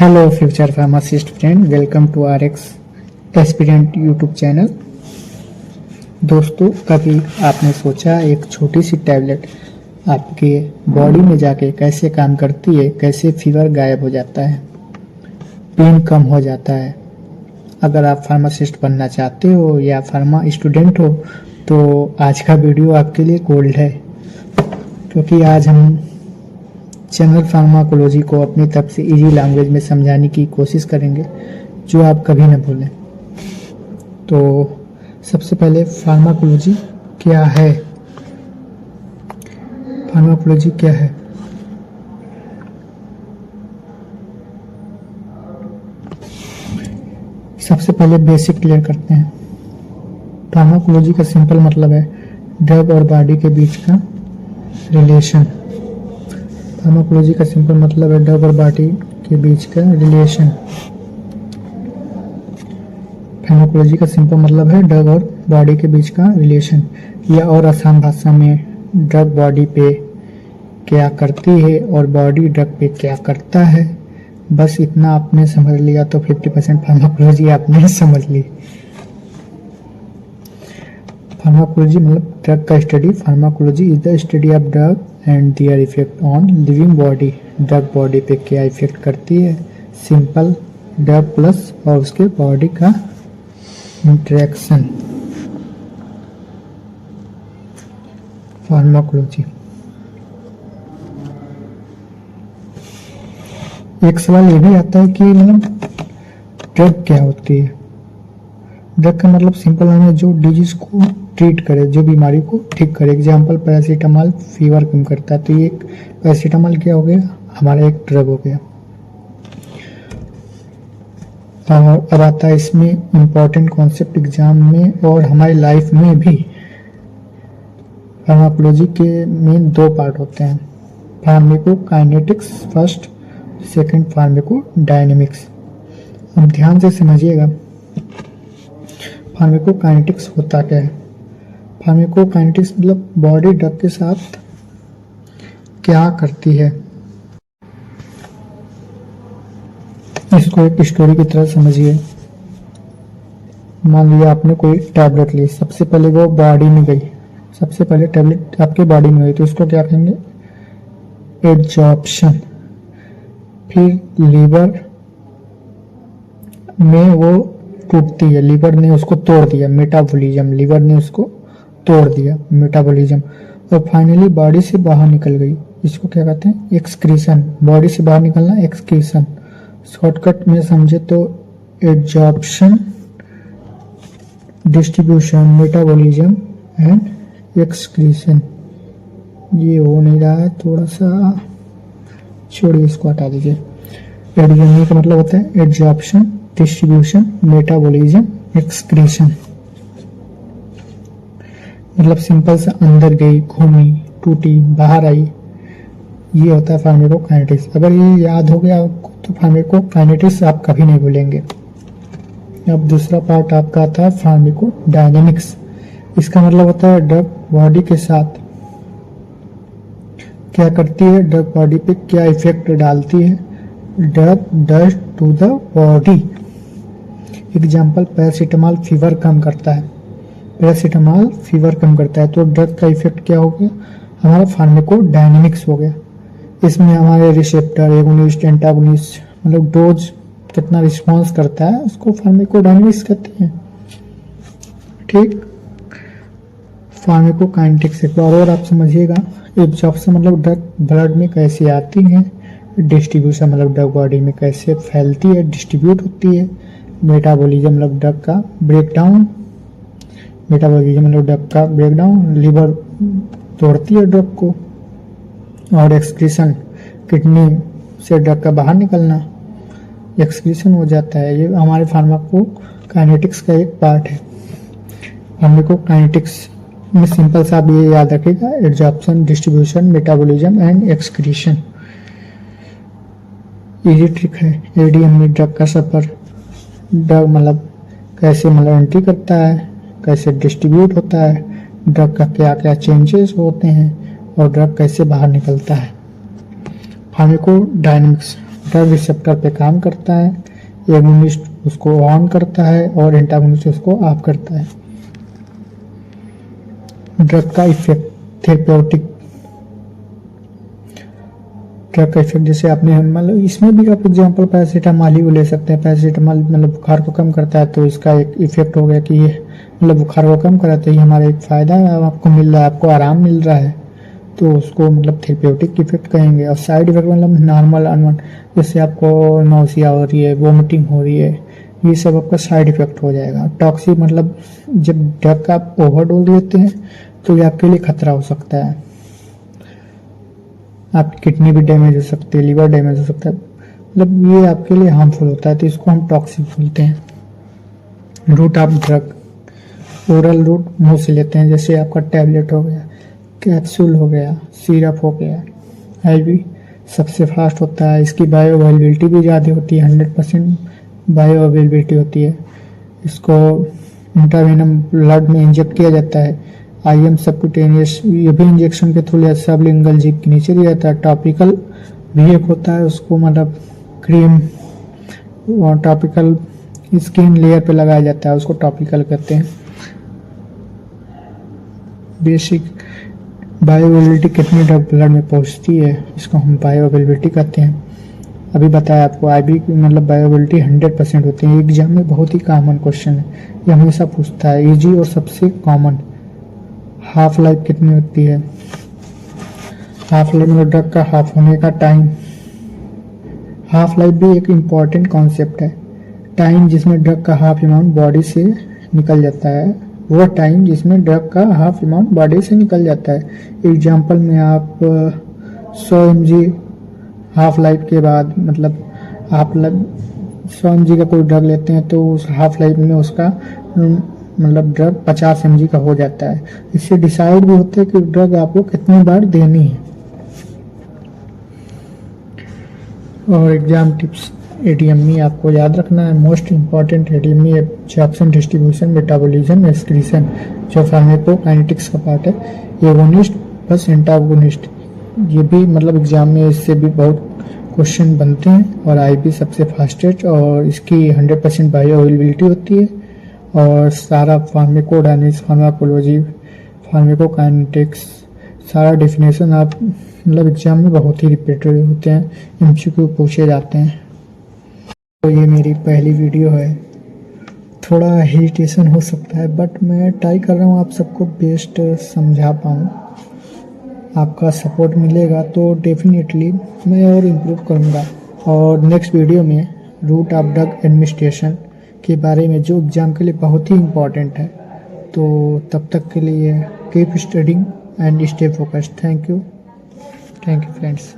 Hello future pharmacist friend, welcome to Rx aspirant YouTube channel. दोस्तों, कभी आपने सोचा एक छोटी सी टैबलेट आपके बॉडी में जाके कैसे काम करती है, कैसे फीवर गायब हो जाता है, पेन कम हो जाता है। अगर आप फार्मासिस्ट बनना चाहते हो या फार्मा स्टूडेंट हो तो आज का वीडियो आपके लिए गोल्ड है, क्योंकि आज हम जनरल फार्माकोलॉजी को अपनी तरफ से इजी लैंग्वेज में समझाने की कोशिश करेंगे जो आप कभी न भूलें। तो सबसे पहले फार्माकोलॉजी क्या है? फार्माकोलॉजी क्या है? सबसे पहले बेसिक क्लियर करते हैं। फार्माकोलॉजी का सिंपल मतलब है ड्रग और बॉडी के बीच का रिलेशन। फार्माकोलॉजी का सिंपल मतलब है ड्रग और बॉडी के बीच का रिलेशन। फार्माकोलॉजी का सिंपल मतलब है ड्रग और बॉडी के बीच का रिलेशन, या और आसान भाषा में ड्रग बॉडी पे क्या करती है और बॉडी ड्रग पे क्या करता है। बस इतना आपने समझ लिया तो 50% फार्माकोलॉजी आपने समझ ली। फार्माकोलॉजी मतलब ड्रग का study. Pharmacology is the study of drug and their effect on living body. Drug body पे क्या इफेक्ट करती है, सिंपल ड्रग प्लस और उसके बॉडी का इंटरेक्शन। फार्माकोलॉजी। एक सवाल ये भी आता है कि मतलब ड्रग क्या होती है। ड्रग का मतलब सिंपल है जो डिजीज को ट्रीट करे, जो बीमारी को ठीक करे। एग्जाम्पल पैरासीटामॉल फीवर कम करता है, तो ये पैरासीटामॉल क्या हो गया, हमारा एक ड्रग हो गया। और अब आता है इसमें इम्पोर्टेंट कॉन्सेप्ट एग्जाम में और हमारी लाइफ में भी। फार्माकोलॉजी के मेन दो पार्ट होते हैं, फार्माकोकाइनेटिक्स फर्स्ट, सेकंड फार्माकोडायनेमिक्स। अब ध्यान से समझिएगा फार्माकोकाइनेटिक्स होता क्या है। फार्माकोकाइनेटिक्स मतलब बॉडी ड्रग के साथ क्या करती है। इसको एक स्टोरी की तरह समझिए। मान लिया आपने कोई टैबलेट ली, सबसे पहले वो बॉडी में गई, सबसे पहले टैबलेट आपके बॉडी में गई तो उसको क्या कहेंगे, एब्जॉर्प्शन। फिर लीवर में वो टूटती है, लीवर ने उसको तोड़ दिया, मेटाबॉलिज्म, लीवर ने उसको तोड़ दिया, मेटाबॉलिज्म। और फाइनली बॉडी से बाहर निकल गई, इसको क्या कहते हैं, एक्सक्रीशन। बॉडी से बाहर निकलना एक्सक्रीशन। शॉर्टकट में समझे तो absorption, distribution, metabolism and excretion. ये हो नहीं रहा है, थोड़ा सा छोड़िए, इसको हटा दीजिए। एडजॉर्प्शन का मतलब होता है एब्जॉर्प्शन, डिस्ट्रीब्यूशन, मेटाबॉलिज्म, एक्सक्रीशन। मतलब सिंपल से अंदर गई, घूमी, टूटी, बाहर आई, ये होता है फार्माकोकाइनेटिक्स। अगर ये याद हो गया आपको तो फार्माकोकाइनेटिक्स आप कभी नहीं भूलेंगे। अब दूसरा पार्ट आपका आता है फार्माकोडायनेमिक्स। इसका मतलब होता है ड्रग बॉडी के साथ क्या करती है, ड्रग बॉडी पे क्या इफेक्ट डालती है, drug does to the body. Example paracetamol fever कम करता है, पैरासीटामॉल फीवर कम करता है तो ड्रग का इफेक्ट क्या हो गया, हमारा फार्माकोडायनेमिक्स हो गया। इसमें हमारे रिसेप्टर, एगोनिस्ट, एंटागोनिस्ट, मतलब डोज कितना रिस्पॉन्स करता है उसको फार्माकोडायनेमिक्स कहते हैं। ठीक। फार्माकोकाइनेटिक्स एक बार और आप समझिएगा। एब्जॉर्प्शन मतलब ड्रग ब्लड में कैसे आती है, डिस्ट्रीब्यूशन मतलब ड्रग बॉडी में कैसे फैलती है, डिस्ट्रीब्यूट होती है। मेटाबॉलिज्म मतलब ड्रग का ब्रेकडाउन, मेटाबॉलिज्म मतलब ड्रग का ब्रेकडाउन, लीवर तोड़ती है ड्रग को। और एक्सक्रीशन, किडनी से ड्रग का बाहर निकलना, एक्सक्रीशन हो जाता है। ये हमारे फार्माकोकाइनेटिक्स का एक पार्ट है। फार्माकोकाइनेटिक्स में सिंपल सा आप ये याद रखिएगा, absorption, distribution, metabolism and excretion. Easy trick है। एडीएम में ड्रग का सफर, ड्रग मतलब कैसे मतलब एंट्री करता है, कैसे डिस्ट्रीब्यूट होता है, ड्रग का क्या क्या चेंजेस होते हैं और ड्रग कैसे बाहर निकलता है। फार्माकोडायनेमिक्स ड्रग रिसेप्टर पे काम करता है, एगोनिस्ट उसको ऑन करता है और एंटागोनिस्ट उसको ऑफ करता है। ड्रग का इफेक्ट, थेरेप्यूटिक ड्रग का इफेक्ट, जैसे आपने मतलब इसमें भी आप एग्जांपल पैरासीटामॉल ही ले सकते हैं। पैरासीटामॉल मतलब बुखार को कम करता है, तो इसका एक इफेक्ट हो गया कि ये मतलब बुखार को कम कराता है, ये हमारा एक फायदा आपको मिल रहा है, आपको आराम मिल रहा है, तो उसको मतलब थेरेप्यूटिक इफेक्ट कहेंगे। और साइड इफेक्ट मतलब नॉर्मल अनवन, जैसे आपको नौसिया हो रही है, वोमिटिंग हो रही है, ये सब आपका साइड इफेक्ट हो जाएगा। टॉक्सिक मतलब जब ड्रग का आप ओवरडोज लेते हैं तो ये आपके लिए खतरा हो सकता है, आपकी किडनी भी डैमेज हो सकती है, लीवर डैमेज हो सकता है, मतलब ये आपके लिए हार्मफुल होता है, तो इसको हम टॉक्सिक बोलते हैं। Route of drug, oral route मुंह से लेते हैं, जैसे आपका टैबलेट हो गया, कैप्सूल हो गया, सिरप हो गया। आईवी सबसे फास्ट होता है, इसकी बायो अवेलेबिलिटी भी ज़्यादा होती है, 100% बायो अवेलेबिलिटी होती है। इसको इंट्रावेनम ब्लड में इंजेक्ट किया जाता है। आईएम सबक्यूटेनियस, ये भी इंजेक्शन के थ्रू या सबलिंगल जीभ के नीचे दिया जाता है। टॉपिकल भी एक होता है, उसको मतलब क्रीम और टॉपिकल स्किन लेयर पे लगाया जाता है, उसको टॉपिकल कहते हैं। बेसिक बायो अवेलेबिलिटी कितनी ड्रग ब्लड में पहुंचती है, इसको हम बायो अवेलेबिलिटी कहते हैं। अभी बताया आपको आईवी की मतलब बायो अवेलेबिलिटी 100% होती है। एग्जाम में बहुत ही कॉमन क्वेश्चन है, ये हमेशा पूछता है, इजी और सबसे कॉमन। हाफ लाइफ कितनी होती है, हाफ लाइफ मतलब ड्रग का हाफ होने का टाइम। हाफ लाइफ भी एक इम्पॉर्टेंट कॉन्सेप्ट है, टाइम जिसमें ड्रग का हाफ अमाउंट बॉडी से निकल जाता है, वो टाइम जिसमें ड्रग का हाफ अमाउंट बॉडी से निकल जाता है। एग्जाम्पल में आप 100 mg हाफ लाइफ के बाद मतलब हाफ लाइफ 100 mg का कोई ड्रग लेते हैं तो उस हाफ लाइफ में उसका मतलब ड्रग 50 mg का हो जाता है। इससे डिसाइड भी होता है कि ड्रग आपको कितनी बार देनी है। और एग्जाम टिप्स, एडीएमई आपको याद रखना है, most important ADME absorption, distribution, metabolism, excretion, जो फार्माकोकाइनेटिक्स का पार्ट है। एगोनिस्ट प्लस एंटागोनिस्ट, ये भी मतलब एग्जाम में इससे भी बहुत क्वेश्चन बनते हैं। और आईवी सबसे फास्टेस्ट और इसकी 100% बायो अवेलेबिलिटी होती है। और सारा फार्माकोडायनेमिक्स, फार्माकोलॉजी, फार्माकोकाइनेटिक्स, सारा डेफिनेशन आप मतलब एग्जाम में बहुत ही रिपीटेड होते हैं, एमसीक्यू पूछे जाते हैं। तो ये मेरी पहली वीडियो है, थोड़ा हेजिटेशन हो सकता है, बट मैं ट्राई कर रहा हूँ आप सबको बेस्ट समझा पाऊँ। आपका सपोर्ट मिलेगा तो डेफिनेटली मैं और इम्प्रूव करूँगा। और नेक्स्ट वीडियो में रूट ऑफ ड्रग एडमिनिस्ट्रेशन के बारे में, जो एग्ज़ाम के लिए बहुत ही इम्पॉर्टेंट है। तो तब तक के लिए keep studying and stay focused. Thank you friends.